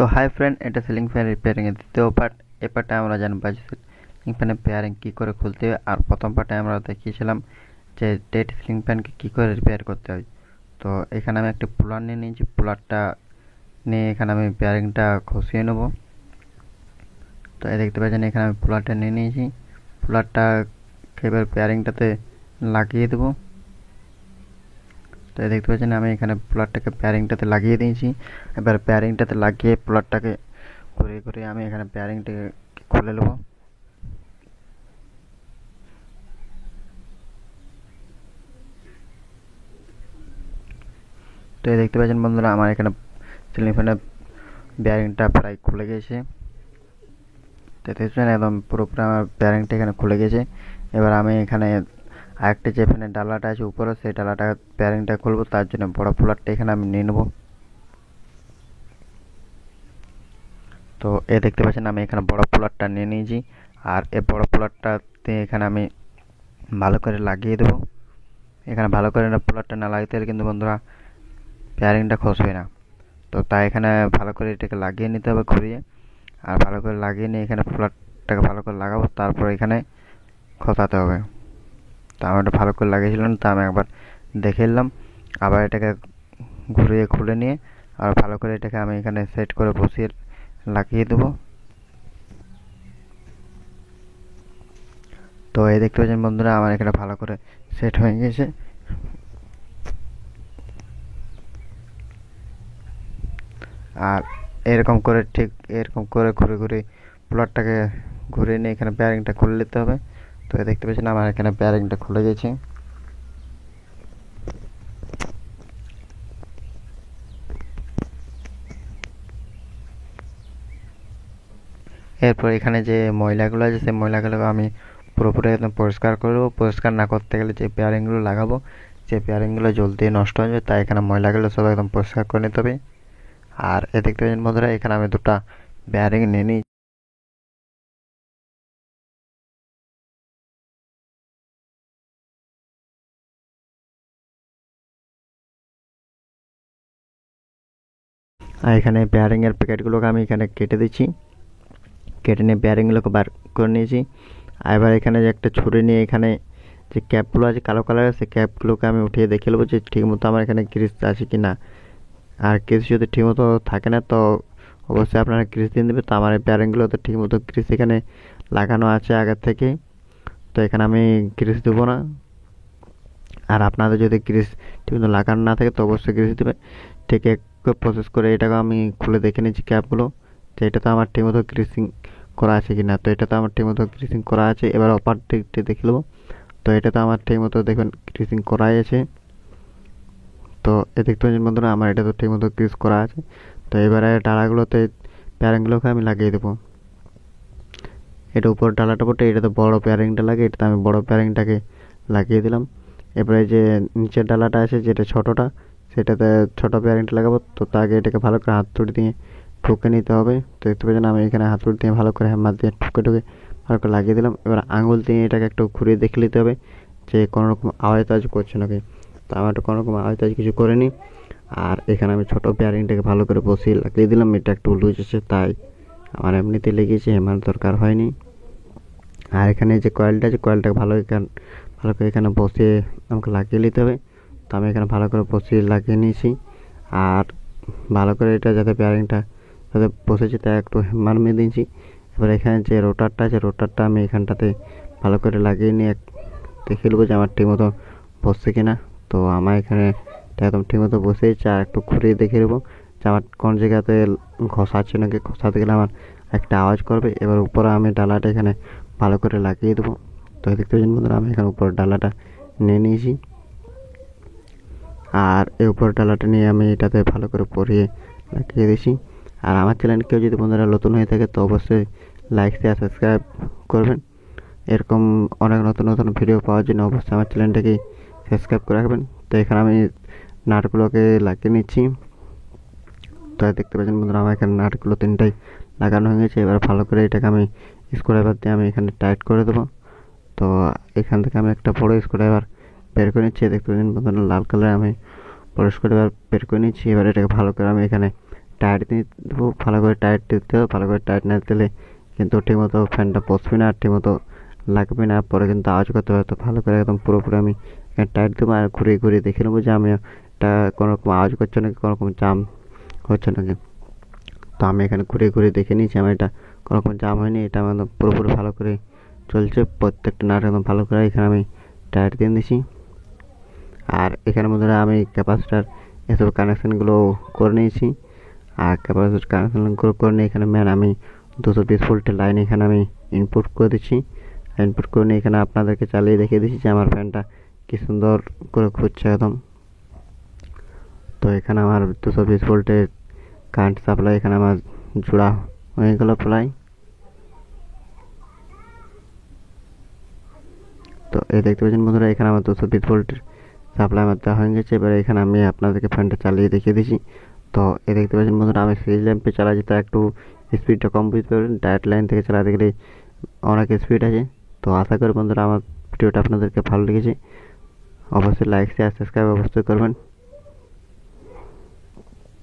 তো hi friend, এটা ceiling fan repairing এর দ্বিতীয় পার্ট। এই পার্টে আমরা জানবো যে সিলিং ফ্যানের পেয়ারিং কী করে খুলতে হবে, আর প্রথম পার্টে আমরা দেখিয়েছিলাম যে ডেড সিলিং ফ্যানকে কী করে রিপেয়ার করতে হয়। তো এখানে আমি একটা পুলার নিয়ে নিয়েছি, পুলারটা নিয়ে এখানে আমি পেয়ারিংটা খসিয়ে নেব। তো এই দেখতে পাচ্ছেন এখানে আমি পুলারটা নিয়ে নিয়েছি, পুলারটা এবার পেয়ারিংটাতে লাগিয়ে দেবো। তো দেখতে পাচ্ছেন আমি এখানে প্লাগটাকে পেয়ারিংটাতে লাগিয়ে দিয়েছি। এবার পেয়ারিংটাতে লাগিয়ে প্লাগটাকে ঘুরিয়ে ঘুরিয়ে আমি এখানে পেয়ারিংটাকে খুলে নেব। তো দেখতে পাচ্ছেন বন্ধুরা, আমার এখানে সিলিং ফ্যানের বেয়ারিংটা প্রায় খুলে গেছে। তো দেখছেন একদম পুরোপুরি আমার বেয়ারিংটা এখানে খুলে গেছে। এবার আমি এখানে আরেকটা যে ফ্যানের ডালাটা আছে উপরে, সেই ডালাটা বেয়ারিংটা খুলবো, তার জন্য বড় প্লাগটা এখানে আমি নিয়ে নেবো। তো দেখতে পাচ্ছেন আমি এখানে বড় প্লাগটা নিয়ে নিয়েছি, আর এই বড় প্লাগটাতে এখানে আমি ভালো করে লাগিয়ে দেবো। এখানে ভালো করে প্লাগটা না লাগাতে হলে কিন্তু বন্ধুরা পেয়ারিংটা খসবে না। তো তাই এখানে ভালো করে এটাকে লাগিয়ে নিতে হবে ঘুরিয়ে, আর ভালো করে লাগিয়ে নিয়ে এখানে প্লাগটাকে ভালো করে লাগাবো, তারপর এখানে খসাতে হবে। তো আমি এটা ভালো করে লাগিয়েছিলাম, তা আমি একবার দেখে নিলাম। আবার এটাকে ঘুরিয়ে খুলে নিয়ে আর ভালো করে এটাকে আমি এখানে সেট করে বসিয়ে লাগিয়ে দেবো। তো এই দেখতে পাচ্ছেন বন্ধুরা, আমার এখানে ভালো করে সেট হয়ে গেছে। আর এরকম করে ঠিক এরকম করে ঘুরে ঘুরে প্লটটাকে ঘুরে নিয়ে এখানে বেয়ারিংটা খুলে নিতে হবে। তো দেখতে পাচ্ছেন আমার এখানে বেয়ারিংটা খুলে গেছে। এরপর এখানে যে ময়লাগুলো আছে সেই ময়লাগুলোকে আমি পুরোপুরি একদম পরিষ্কার করবো। পরিষ্কার না করতে গেলে যে পেয়ারিংগুলো লাগাবো সেই পেয়ারিংগুলো জলদি নষ্ট হয়ে যাবে, তাই এখানে ময়লাগুলো সব একদম পরিষ্কার করে নিতে হবে। আর দেখতে পাচ্ছেন বন্ধুরা, এখানে আমি দুটো বেয়ারিং নিয়ে নিই। আর এখানে বেয়ারিংয়ের প্যাকেটগুলোকে আমি এখানে কেটে দিচ্ছি, কেটে নিয়ে বেয়ারিংগুলোকে বার করে নিয়েছি। আর এবার এখানে যে একটা ছুরি নিয়ে এখানে যে ক্যাপগুলো আছে কালো কালারের, সেই ক্যাপগুলোকে আমি উঠিয়ে দেখে নেবো যে ঠিকমতো আমার এখানে গ্রিস আছে কি না। আর গ্রিস যদি ঠিকমতো থাকে না তো অবশ্যই আপনারা গ্রিস দিয়ে দেবে। তো আমার এই বেয়ারিংগুলোতে ঠিকমতো গ্রিস এখানে লাগানো আছে আগের থেকে, তো এখানে আমি গ্রিস দেবো না। আর আপনাদের যদি গ্রিস ঠিকমতো লাগানো না থাকে তো অবশ্যই গ্রিস দেবে। ঠিক একটু প্রসেস করে এটাকে আমি খুলে দেখে নিচ্ছি ক্যাপগুলো, তো এটা তো আমার ঠিকমতো গ্রিসিং করা আছে কিনা। তো এটা তো আমার ঠিকমতো গ্রিসিং করা আছে। এবার অপার দিকটা দেখে নেবো। তো এটা তো আমার ঠিকমতো দেখবেন গ্রিসিং করাই আছে। তো দেখতে পাচ্ছেন বন্ধুরা, আমার এটা তো ঠিকমতো গ্রিস করা আছে। তো এবারে ডালাগুলোতে প্যারিংগুলোকে আমি লাগিয়ে দেবো। এটা উপর ডালাটা পড়ে, এটা তো বড় প্যারিংটা লাগে, এটাতে আমি বড় প্যারিংটাকে লাগিয়ে দিলাম। এবারে যে নিচের ডালাটা আছে যেটা ছোটোটা, সেটাতে ছোটো প্যারিংটা লাগাবো। তো তার আগে এটাকে ভালো করে হাতুড়ি দিয়ে ঠুকে নিতে হবে। তো দেখতে পাচ্ছেন আমি এখানে হাতুড়ি দিয়ে ভালো করে হ্যামার দিয়ে ঠুকে ঠুকে ভালো করে লাগিয়ে দিলাম। এবার আঙুল দিয়ে এটাকে একটু ঘুরিয়ে দেখে নিতে হবে যে কোনো রকম আওয়াজ তাজ করছে নাকি। তো আমার তো কোনো রকম আওয়াজ তাজ কিছু করেনি। আর এখানে আমি ছোটো প্যারিংটাকে ভালো করে বসিয়ে লাগিয়ে দিলাম। এটা একটু লুজ আছে, তাই আমার এমনিতে লেগেছে, হ্যামার দরকার হয়নি। আর এখানে যে কয়েলটা আছে, কয়েলটাকে ভালো করে এখানে বসিয়ে আমাকে লাগিয়ে নিতে হবে। তো আমি এখানে ভালো করে বসিয়ে লাগিয়ে নিয়েছি। আর ভালো করে এটা যাতে বেয়ারিংটা যাতে বসেছে তাই একটু হ্যামার মেরে দিয়েছি। এবার এখানে যে রোটারটা আছে, রোটারটা আমি এখানটাতে ভালো করে লাগিয়ে নিয়ে দেখে নেবো যে আমার ঠিকমতো বসছে কিনা। তো আমার এখানে একদম ঠিকমতো বসেছে। আর একটু ঘুরিয়ে দেখে নেবো যে আমার কোন জায়গাতে ঘষাচ্ছে নাকি। ঘষাতে গেলে আমার একটা আওয়াজ করবে। এবার উপরে আমি ডালাটা এখানে ভালো করে লাগিয়ে দেবো। তো দেখতে পাচ্ছেন বন্ধুরা, আমি এখানে উপর ডালাটা নিয়ে নিয়েছি। আর এই উপর ডালাটা নিয়ে আমি এটাতে ভালো করে পরিয়ে লাগিয়ে দিয়েছি। আর আমার চ্যানেল কেউ যদি বন্ধুরা নতুন হয়ে থাকে তো অবশ্যই লাইক শেয়ার সাবস্ক্রাইব করবেন। এরকম অনেক নতুন নতুন ভিডিও পাওয়ার জন্য অবশ্যই আমার চ্যানেলটাকে সাবস্ক্রাইব করে রাখবেন। তো এখানে আমি নাটগুলোকে লাগিয়ে নিচ্ছি। তো দেখতে পাচ্ছেন বন্ধুরা, আমার এখানে নাটগুলো তিনটাই লাগানো হয়ে গেছে। এবার ভালো করে এটাকে আমি স্ক্রুড্রাইভার দিয়ে আমি এখানে টাইট করে দেবো। তো এখান থেকে আমি একটা বড় স্ক্রুড্রাইভার বের করে নিচ্ছি। দেখতে পাচ্ছেন বন্ধুরা, লাল কালার আমি বড় স্ক্রুড্রাইভার বের করে নিচ্ছি। এবার এটাকে ভালো করে আমি এখানে টায়ার দিয়ে দেবো, ভালো করে টায়ার দিতে হবে। ভালো করে টায়ার না দিলে কিন্তু ঠিকমতো ফ্যানটা বসবে না, ঠিকমতো লাগবে না, পরে কিন্তু আওয়াজ করতে হবে। তো ভালো করে একদম পুরোপুরি আমি এখানে টায়ার দেবো আর ঘুরিয়ে ঘুরিয়ে দেখে নেবো যে আমি এটা কোনো রকম আওয়াজ করছে নাকি, কোনো রকম জাম হচ্ছে নাকি। তো আমি এখানে ঘুরিয়ে ঘুরিয়ে দেখে নিয়েছি আমার এটা কোনো রকম জাম হয়নি, এটা আমার একদম পুরোপুরি ভালো করে চলছে। প্রত্যেকটা নাট একদম ভালো করে এখানে আমি টায়ার দিয়ে দিয়েছি। আর এখানে বন্ধুরা আমি ক্যাপাসিটার এসব কানেকশানগুলো করে নিয়েছি। আর ক্যাপাসিটার কানেকশানগুলো করে নিয়ে এখানে আমি 220 ভোল্টের লাইন এখানে আমি ইনপুট করে দিচ্ছি। ইনপুট করে নিয়ে এখানে আপনাদেরকে চালিয়ে দেখিয়ে দিচ্ছি যে আমার ফ্যানটা কি সুন্দর করে ঘুরছে একদম। তো এখানে আমার 220 ভোল্টের কারেন্ট সাপ্লাই এখানে আমার জোড়া হয়ে গেল প্রায়। তো এই দেখতে পাচ্ছেন বন্ধুরা, এখানে আমার 220 ভোল্টের সাপ্লাই আমার দেওয়া হয়ে গেছে। এবারে এখানে আমি আপনাদেরকে ফ্যানটা চালিয়ে দেখিয়ে দিচ্ছি। তো এই দেখতে পাচ্ছেন বন্ধুরা, আমি সিরিজ ল্যাম্পে চালাচ্ছি, তা একটু স্পিডটা কম বুঝতে পারবেন। ডাইরেক্ট লাইন থেকে চালাতে গেলে অনেক স্পিড আছে। তো আশা করি বন্ধুরা আমার ভিডিওটা আপনাদেরকে ভালো লেগেছে। অবশ্যই লাইক শেয়ার সাবস্ক্রাইব অবশ্যই করবেন।